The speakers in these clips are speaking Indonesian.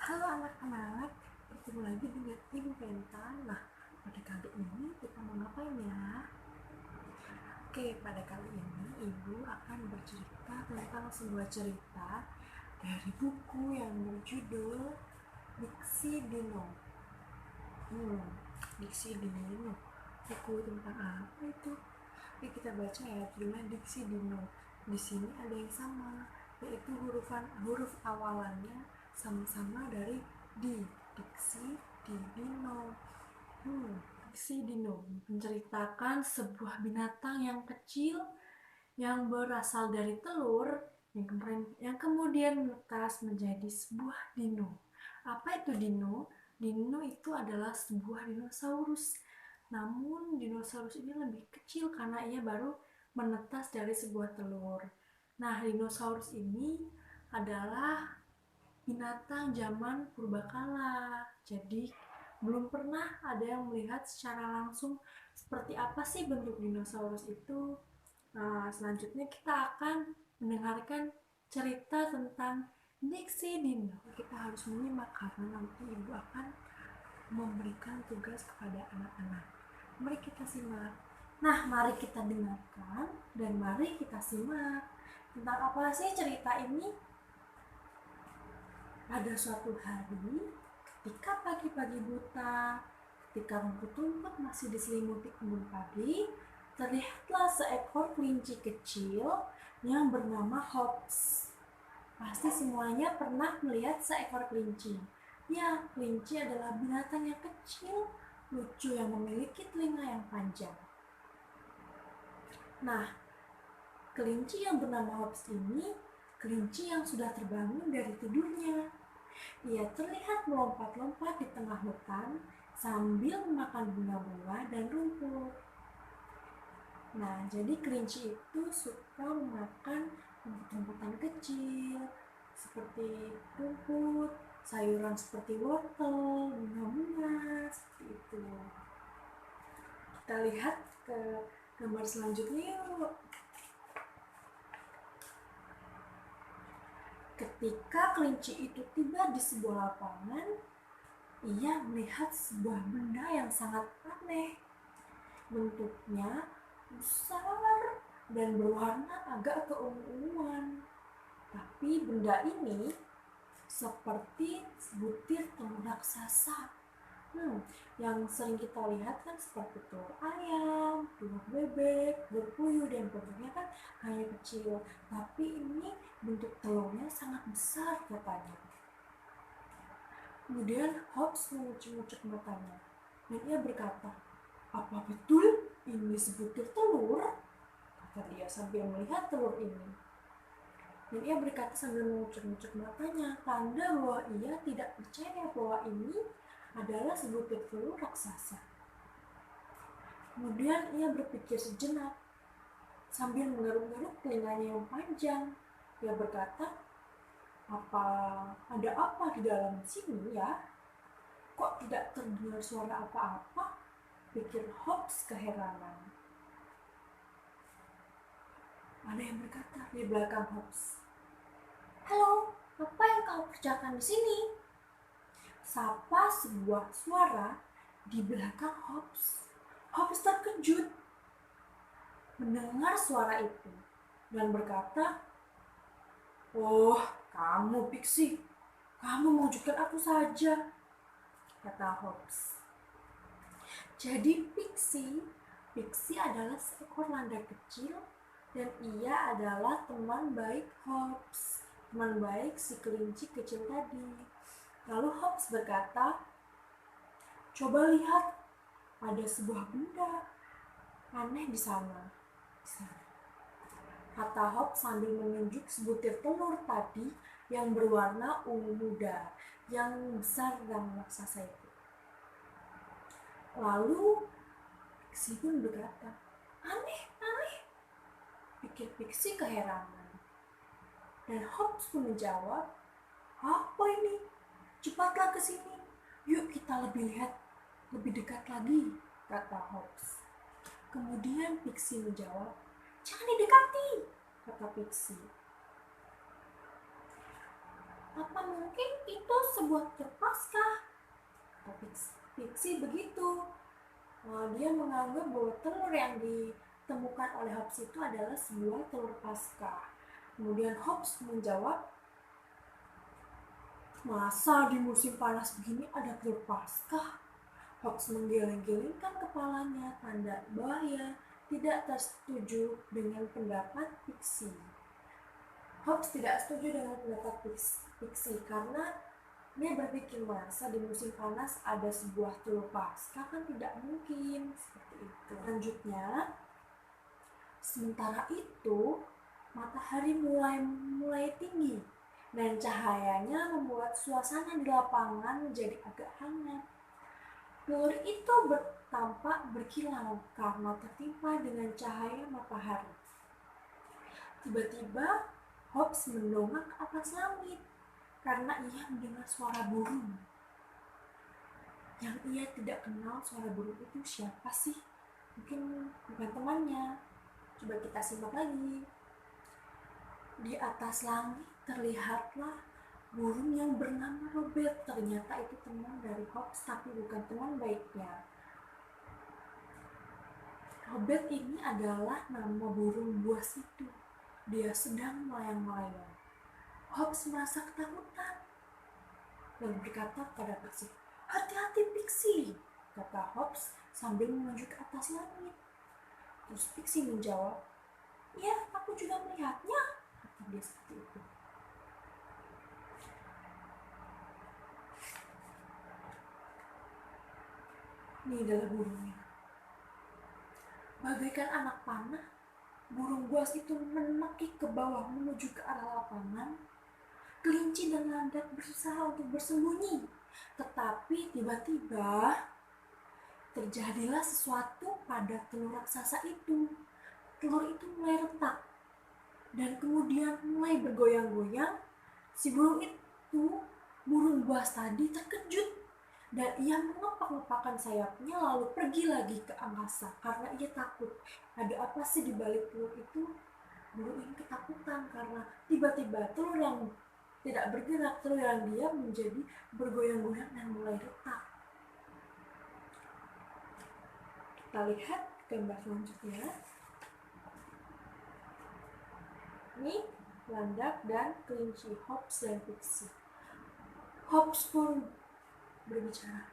Halo anak-anak, bertemu lagi dengan Ibu Penta. Nah, pada kali ini kita mau ngapain ya? Oke, pada kali ini Ibu akan bercerita tentang sebuah cerita dari buku yang berjudul Diksi Dino. Diksi Dino. Buku tentang apa itu? Oke, kita baca ya, judulnya Diksi Dino. Di sini ada yang sama, yaitu huruf awalannya sama-sama dari diksi di dino. Diksi Dino menceritakan sebuah binatang yang kecil yang berasal dari telur yang kemudian menetas menjadi sebuah dino. Apa itu dino? Dino itu adalah sebuah dinosaurus. Namun dinosaurus ini lebih kecil karena ia baru menetas dari sebuah telur. Nah, dinosaurus ini adalah binatang zaman purbakala. Jadi belum pernah ada yang melihat secara langsung seperti apa sih bentuk dinosaurus itu. Nah, selanjutnya kita akan mendengarkan cerita tentang Diksi Dino. Kita harus menyimak karena nanti ibu akan memberikan tugas kepada anak-anak. Mari kita simak. Nah, mari kita dengarkan dan mari kita simak. Tentang apa sih cerita ini? Pada suatu hari, ketika pagi-pagi buta, ketika rumput-rumput masih diselimuti embun pagi, terlihatlah seekor kelinci kecil yang bernama Hops. Pasti semuanya pernah melihat seekor kelinci. Ya, kelinci adalah binatang yang kecil, lucu yang memiliki telinga yang panjang. Nah, kelinci yang bernama Hops ini kelinci yang sudah terbangun dari tidurnya. Ia terlihat melompat-lompat di tengah hutan sambil memakan bunga-bunga dan rumput. Nah, jadi kelinci itu suka memakan rumput-rumputan kecil seperti rumput, sayuran seperti wortel, bunga-bunga, seperti itu. Kita lihat ke gambar selanjutnya yuk. Ketika kelinci itu tiba di sebuah lapangan, ia melihat sebuah benda yang sangat aneh. Bentuknya besar dan berwarna agak keunguan. Tapi benda ini seperti butir telur raksasa. Yang sering kita lihat kan seperti telur ayam, telur bebek, telur puyuh, dan bentuknya kan hanya kecil. Tapi ini bentuk telurnya sangat besar katanya. Kemudian Hops mengucuk-ngucuk matanya dan ia berkata, "Apa betul ini sebutir telur?" kata dia sambil melihat telur ini. Dan ia berkata sambil mengucuk-ngucuk matanya, tanda bahwa ia tidak percaya bahwa ini adalah sebutir telur raksasa. Kemudian ia berpikir sejenak sambil menggaruk-garuk telinganya yang panjang. Ia berkata, ada apa di dalam sini ya? Kok tidak terdengar suara apa-apa? Pikir Hops keheranan. Ada yang berkata di belakang Hops, "Halo, apa yang kau kerjakan di sini?" Sapa sebuah suara di belakang Hops. Hops terkejut mendengar suara itu dan berkata, "Oh, kamu Pixie, kamu mewujudkan aku saja," kata Hops. Jadi Pixie adalah seekor landak kecil dan ia adalah teman baik Hops, teman baik si kelinci kecil tadi. Lalu Hops berkata, "Coba lihat, ada sebuah benda aneh di sana," kata Hops sambil menunjuk sebutir telur tadi yang berwarna ungu muda, yang besar dan raksasa itu. Lalu Pixie pun berkata, "Aneh, pikir Pixie keheranan. Dan Hops pun menjawab, "Apa ini? Cepatlah ke sini. Yuk kita lihat lebih dekat lagi," kata Hops. Kemudian Pixie menjawab, "Jangan didekati," kata Pixie. "Apa mungkin itu sebuah telur Paskah. Kata Pixie begitu. Dia menganggap bahwa telur yang ditemukan oleh Hobbes itu adalah sebuah telur Paskah. Kemudian Hobbes menjawab, masa di musim panas begini ada telur Paskah? Hobbes menggeleng-gelengkan kepalanya, tanda bahwa ia tidak setuju dengan pendapat Pixie. Hobbes tidak setuju dengan pendapat Pixie karena dia berpikir masa di musim panas ada sebuah telur Paskah, kan tidak mungkin seperti itu. Selanjutnya, sementara itu matahari mulai tinggi dan cahayanya membuat suasana di lapangan menjadi agak hangat. Telur itu tampak berkilau karena tertimpa dengan cahaya matahari. Tiba-tiba Hobbes mendongak ke atas langit karena ia mendengar suara burung. Yang ia tidak kenal suara burung itu siapa sih? Mungkin bukan temannya. Coba kita simak lagi. Di atas langit terlihatlah burung yang bernama Robert. Ternyata itu teman dari Hobbes, tapi bukan teman baiknya. Robert ini adalah nama burung buas itu. Dia sedang melayang-layang. Hobbes merasa ketakutan dan berkata pada Pixie, "Hati-hati Pixie," kata Hobbes sambil menunjuk ke atas langit. Terus Pixie menjawab, "Ya, aku juga melihatnya," kata dia seperti itu. Ini adalah burungnya. Bagaikan anak panah, burung buas itu menekik ke bawah menuju ke arah lapangan. Kelinci dan landak berusaha untuk bersembunyi, tetapi tiba-tiba terjadilah sesuatu pada telur raksasa itu. Telur itu mulai retak dan kemudian mulai bergoyang-goyang. Si burung buas tadi terkejut dan ia mengepak-ngepakkan sayapnya lalu pergi lagi ke angkasa karena ia takut. Ada apa sih di balik telur itu? Burung ini ketakutan karena tiba-tiba telur yang tidak bergerak, telur yang diam menjadi bergoyang-goyang dan mulai retak. Kita lihat gambar selanjutnya. Ini landak dan kelinci, Hobbes dan Pixie. Hobbes pun berbicara.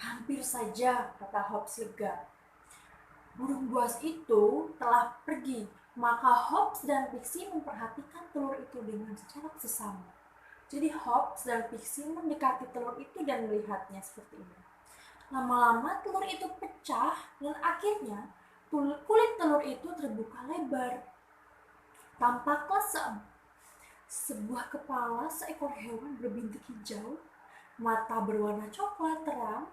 Hampir saja, kata Hobbes lega. Burung buas itu telah pergi, maka Hobbes dan Pixie memperhatikan telur itu dengan secara sesama. Jadi Hobbes dan Pixie mendekati telur itu dan melihatnya seperti ini. Lama-lama telur itu pecah dan akhirnya kulit telur itu terbuka lebar. Tampaklah sebuah kepala seekor hewan berbintik hijau, mata berwarna coklat terang,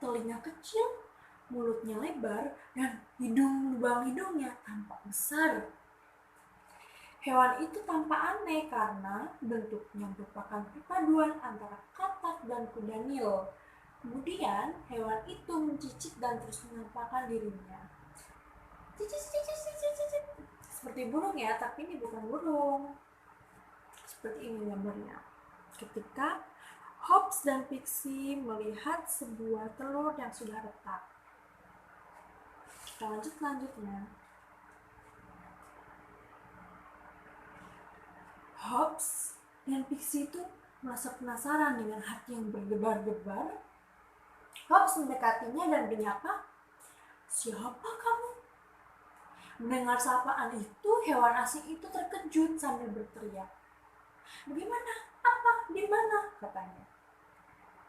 telinga kecil, mulutnya lebar, dan lubang hidungnya tampak besar. Hewan itu tampak aneh karena bentuknya merupakan perpaduan antara katak dan kuda Nil. Kemudian hewan itu mencicit dan terus menampakkan dirinya. Seperti burung ya, tapi ini bukan burung. Seperti ini gambarnya. Ketika Hobbes dan Pixie melihat sebuah telur yang sudah retak. Kita lanjut selanjutnya. Hobbes dan Pixie itu merasa penasaran dengan hati yang berdebar-debar. Hobbes mendekatinya dan menyapa, "Siapa kamu?" Mendengar sapaan itu, hewan asing itu terkejut sambil berteriak. "Bagaimana? Apa? Di mana?" katanya.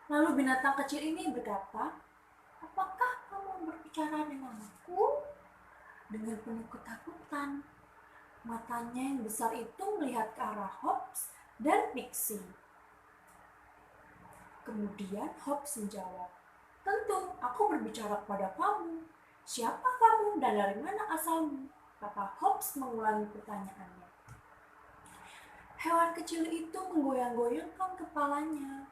Lalu binatang kecil ini berkata, "Apakah kamu berbicara denganku?" Dengan penuh ketakutan. Matanya yang besar itu melihat ke arah Hobbes dan Pixie. Kemudian Hobbes menjawab, "Tentu, aku berbicara kepada kamu. Siapa kamu dan dari mana asalmu?" kata Hobbes mengulangi pertanyaannya. Hewan kecil itu menggoyang-goyangkan kepalanya,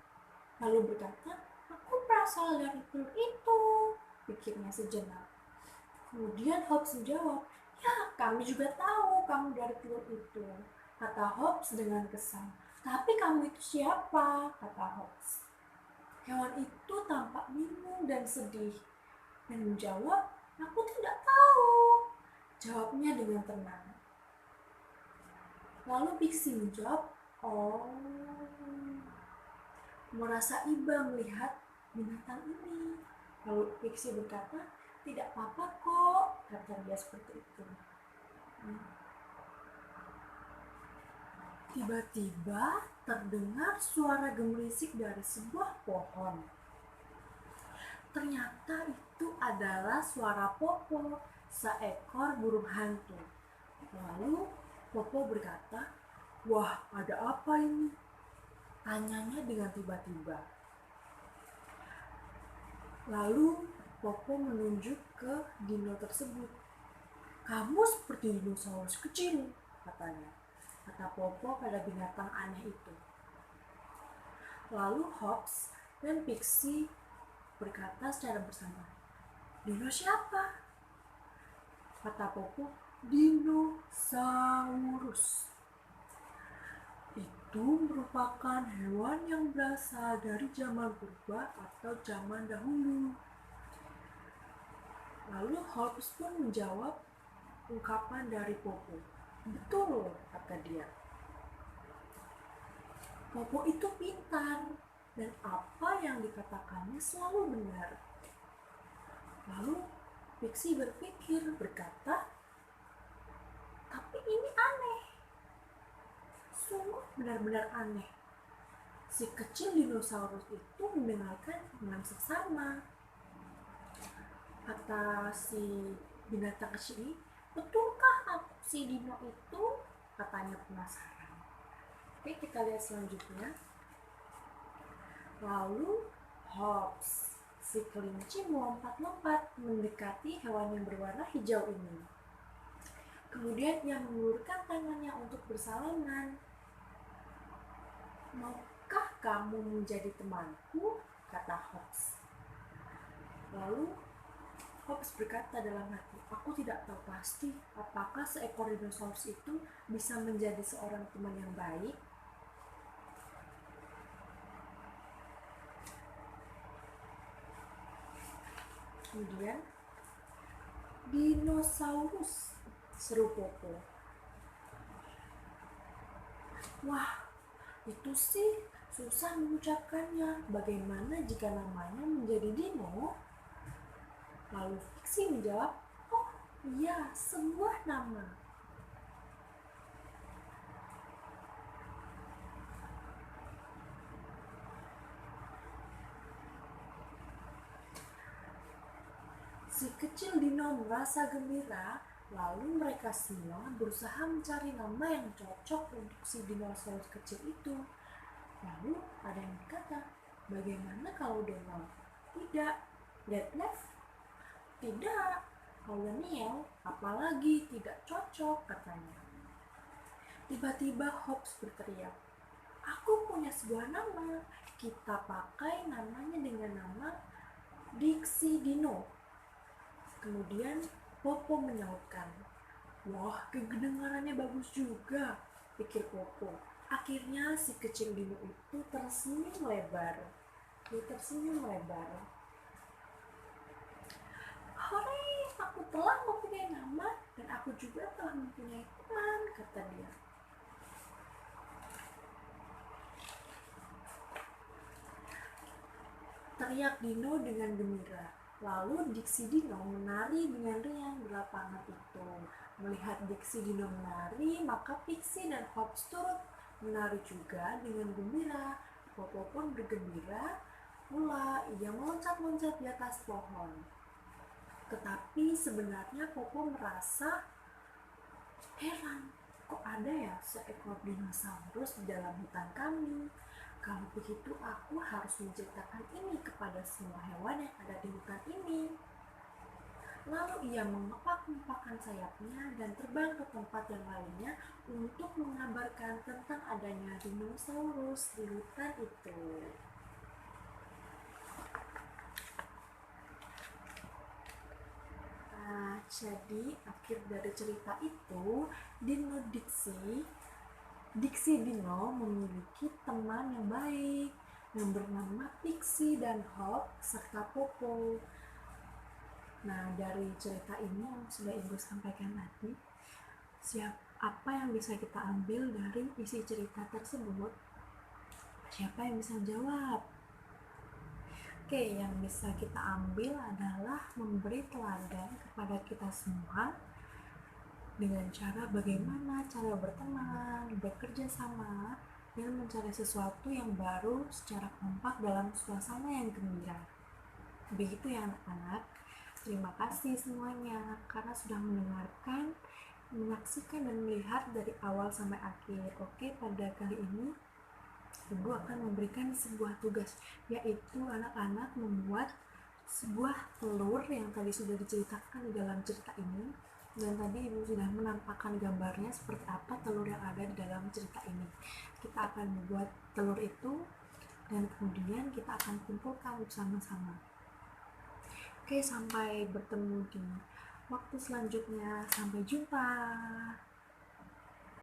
lalu berkata, "Aku berasal dari telur itu," pikirnya sejenak. Kemudian Hobbes menjawab, "Ya, kami juga tahu kamu dari telur itu," kata Hobbes dengan kesal. Tapi kamu itu siapa? Kata Hobbs. Hewan itu tampak bingung dan sedih dan menjawab, aku tidak tahu. Jawabnya dengan tenang. Lalu Pixie menjawab, oh, merasa iba melihat binatang ini. Lalu Pixie berkata, tidak apa-apa kok, kata dia seperti itu. Tiba-tiba terdengar suara gemerisik dari sebuah pohon. Ternyata itu adalah suara Popo, seekor burung hantu. Lalu Popo berkata, wah, ada apa ini? Tanyanya dengan tiba-tiba. Lalu Popo menunjuk ke dino tersebut. Kamu seperti dinosaurus kecil, katanya. Kata Popo pada binatang aneh itu. Lalu Hobbs dan Pixie berkata secara bersamaan, dino siapa? Kata Popo, dinosaurus. Itu merupakan hewan yang berasal dari zaman purba atau zaman dahulu. Lalu Hobbs pun menjawab ungkapan dari Popo. Betul, kata dia. Popo itu pintar dan apa yang dikatakannya selalu benar. Lalu Pixie berpikir, berkata, tapi ini aneh. Sungguh benar-benar aneh. Si kecil dinosaurus itu mendengarkan dengan seksama. Kata si binatang kecil ini, betulkah si dino itu? Katanya penasaran. Oke, kita lihat selanjutnya. Lalu Hobbs, si kelinci melompat-lompat mendekati hewan yang berwarna hijau ini. Kemudian ia mengulurkan tangannya untuk bersalaman. Maukah kamu menjadi temanku? Kata Hobbs. Lalu Hobbs berkata dalam hati, aku tidak tahu pasti apakah seekor dinosaurus itu bisa menjadi seorang teman yang baik. Kemudian, dinosaurus, seru Popo. Wah, itu sih susah mengucapkannya. Bagaimana jika namanya menjadi dino? Lalu Pixie menjawab, oh iya, sebuah nama. Si kecil dino merasa gembira, lalu mereka semua berusaha mencari nama yang cocok untuk si dinosaurus kecil itu. Lalu ada yang berkata, bagaimana kalau Donald? Tidak. Detlef? Tidak. Colonial? Apalagi tidak cocok, katanya. Tiba-tiba Hobbs berteriak, aku punya sebuah nama. Kita pakai namanya dengan nama Dixie Dino. Kemudian Popo menyautkan, wah, kedengarannya bagus juga, pikir Popo. Akhirnya si kecil dino itu tersenyum lebar. Dia tersenyum lebar. Hore, aku telah mempunyai nama dan aku juga telah mempunyai teman, kata dia. Teriak Dino dengan gembira. Lalu Dixie Dino menari dengan riang di lapangan itu. Melihat Dixie Dino menari, maka Pixie dan Hobbs turut menari juga dengan gembira. Popo pun bergembira pula, ia meloncat-loncat di atas pohon. Tetapi sebenarnya Popo merasa heran, kok ada ya seekor dinosaurus di dalam hutan kami? Kalau begitu aku harus menceritakan ini kepada semua hewan yang ada di hutan ini. Lalu ia mengepak-ngepakkan sayapnya dan terbang ke tempat yang lainnya untuk mengabarkan tentang adanya dinosaurus di hutan itu. Jadi akhir dari cerita itu, Dino Dixie Diksi Dino memiliki teman yang baik yang bernama Pixie dan Hop serta Popo. Nah, dari cerita ini yang sudah Ibu sampaikan tadi, apa yang bisa kita ambil dari isi cerita tersebut? Siapa yang bisa jawab? Oke, yang bisa kita ambil adalah memberi teladan kepada kita semua dengan cara bagaimana cara berteman, bekerja sama, dan mencari sesuatu yang baru secara kompak dalam suasana yang gembira. Begitu ya anak-anak. Terima kasih semuanya karena sudah mendengarkan, menyaksikan, dan melihat dari awal sampai akhir. Oke, pada kali ini Ibu akan memberikan sebuah tugas, yaitu anak-anak membuat sebuah telur yang tadi sudah diceritakan di dalam cerita ini, dan tadi Ibu sudah menampakkan gambarnya seperti apa telur yang ada di dalam cerita ini. Kita akan membuat telur itu dan kemudian kita akan kumpulkan bersama-sama. Oke, sampai bertemu di waktu selanjutnya. Sampai jumpa.